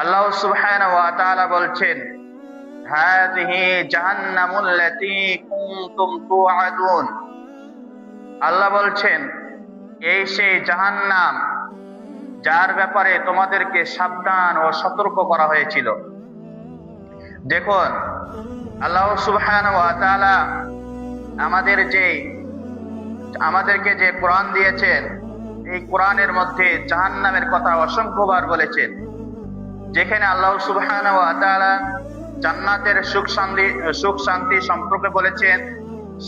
আল্লাহ সুবহানাহু ওয়া তাআলা বলছেন, হাযিহি জাহান্নামুল্লাতী কুনতুম তুআদুন। আল্লাহ বলছেন, এই সেই জাহান্নাম যার ব্যাপারে তোমাদেরকে সাবধান ও সতর্ক করা হয়েছিল। দেখুন, আল্লাহ সুবহানাহু ওয়া তাআলা আমাদেরকে যে কোরআন দিয়েছেন, এই কোরআনের মধ্যে জাহান্নামের কথা অসংখ্যবার বলেছেন। যেখানে আল্লাহ সুবহানাহু ওয়া তাআলা জান্নাতের সুখ শান্তি সম্পর্কে বলেছেন,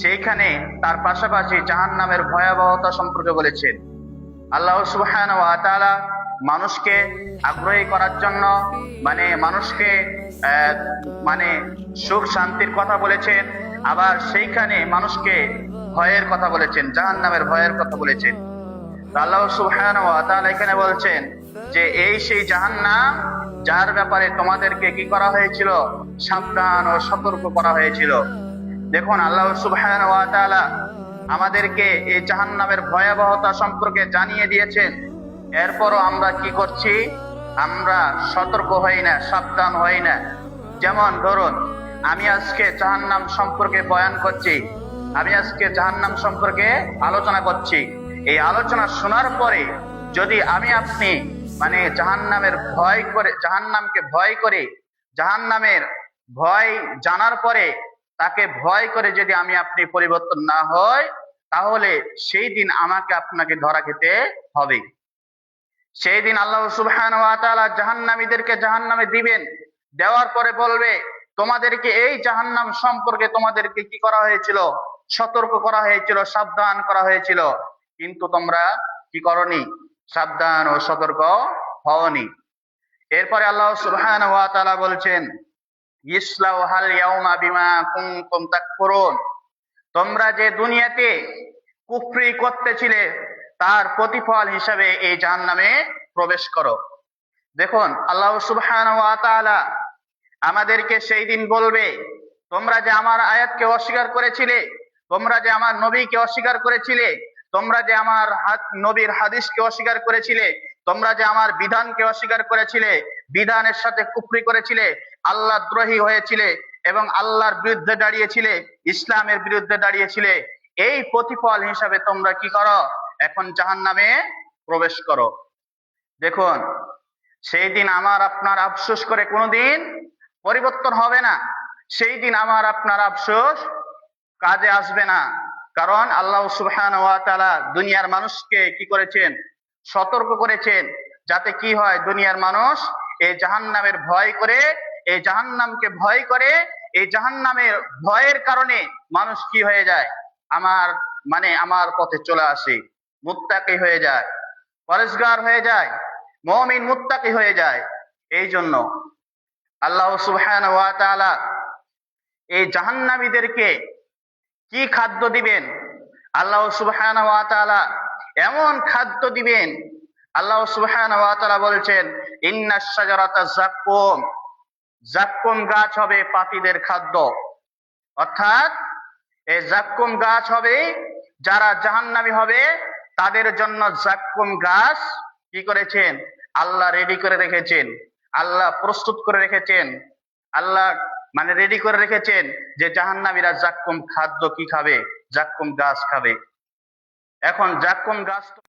সেইখানে তার পাশাপাশি জাহান্নামের ভয়াবহতা সম্পর্কে বলেছেন। আল্লাহ সুবহানাহু ওয়া তাআলা মানুষকে আগ্রহী করার জন্য মানুষকে সুখ শান্তির কথা বলেছেন, আবার সেইখানে মানুষকে ভয়ের কথা বলেছেন, জাহান্নামের ভয়ের কথা বলেছেন। আল্লাহ সুবহানাহু ওয়া তাআলা এখানে বলছেন যে এই সেই জাহান্নাম যার ব্যাপারে তোমাদেরকে কি করা হয়েছিল, সাবধান ও সতর্ক করা হয়েছিল। দেখুন, আল্লাহ সুবহানাহু ওয়া তাআলা আমাদেরকে এই জাহান্নামের ভয়াবহতা সম্পর্কে জানিয়ে দিয়েছেন। এরপরও আমরা কি করছি? আমরা সতর্ক হই না, সাবধান হই না। যেমন ধরুন, আমি আজকে জাহান্নাম সম্পর্কে বয়ান করছি, আমি আজকে জাহান্নাম সম্পর্কে আলোচনা করছি। এই আলোচনা শোনার পরে যদি আমি আপনি জাহান্নামের ভয় করে, জাহান্নামকে ভয় করে, জাহান্নামের ভয় জানার পরে তাকে ভয় করে যদি আমি আপনি পরিবর্তন না হয়, তাহলে সেই দিন আমাকে আপনাকে ধরা খেতে হবে। সেই দিন আল্লাহ সুবহানাহু ওয়া তাআলা জাহান্নামীদেরকে জাহান্নামে দিবেন, দেওয়ার পরে বলবে, তোমাদেরকে এই জাহান্নাম সম্পর্কে তোমাদেরকে কি করা হয়েছিল, সতর্ক করা হয়েছিল, সাবধান করা হয়েছিল, কিন্তু তোমরা কি করনি, সাবধান ও সতর্ক হওনি। এরপরে আল্লাহ সুবহানাহু ওয়া তাআলা বলছেন, ইসলাউহাল ইয়াউমা বিমা কুনতুম তাকফুরুন। তোমরা যে দুনিয়াতে কুফরি করতেছিলে তার প্রতিফল হিসাবে এই জাহান্নামে প্রবেশ করো। দেখুন, আল্লাহ সুবহানাহু ওয়া তাআলা আমাদেরকে সেই দিন বলবে, তোমরা যে আমার আয়াতকে অস্বীকার করেছিলে, তোমরা যে আমার নবীকে অস্বীকার করেছিলে, তোমরা যে আমার নবীর হাদিসকে অস্বীকার করেছিলে, তোমরা যে আমার বিধানকে অস্বীকার করেছিলে, বিধানের সাথে কুফরি করেছিলে, আল্লাহ দ্রোহী হয়েছিলে এবং আল্লাহর বিরুদ্ধে দাঁড়িয়েছিলে, ইসলামের বিরুদ্ধে দাঁড়িয়েছিলে, এই প্রতিফল হিসাবে তোমরা কি করো, এখন জাহান্নামে প্রবেশ করো। দেখুন, সেই দিন আমার আপনার আফসোস করে কোনোদিন পরিবর্তন হবে না। সেই দিন আমার আপনার আফসোস কাজে আসবে না। কারণ আল্লাহ সুবহানাহু ওয়া তাআলা দুনিয়ার মানুষকে কি করেছেন, সতর্ক করেছেন, যাতে কি হয়, দুনিয়ার মানুষ এই জাহান্নামের ভয় করে, এই জাহান্নামকে ভয় করে, এই জাহান্নামের ভয়ের কারণে মানুষ কি হয়ে যায়, আমার পথে চলে আসে, মুত্তাকি হয়ে যায়, পরেজগার হয়ে যায়, মুমিন মুত্তাকি হয়ে যায়। এই জন্য আল্লাহ সুবহানাহু ওয়া তাআলা এই জাহান্নামীদেরকে কি খাদ্য দিবেন? আল্লাহ সুবহানাহু ওয়া তাআলা এমন খাদ্য দিবেন। আল্লাহ সুবহানাহু ওয়া তাআলা বলছেন, ইন্নাশ শাজারাতা যাক্কুম। যাক্কুম গাছ হবে পাপীদের খাদ্য। অর্থাৎ এই যাক্কুম গাছ হবে, যারা জাহান্নামী হবে তাদের জন্য যাক্কুম গাছ কি করেছেন, আল্লাহ রেডি করে রেখেছেন, আল্লাহ প্রস্তুত করে রেখেছেন, আল্লাহ রেডি করে রেখেছেন যে জাহান্নামীরা যাক্কুম খাদ্য কি খাবে, যাক্কুম গাছ খাবে। এখন যাক্কুম গাছ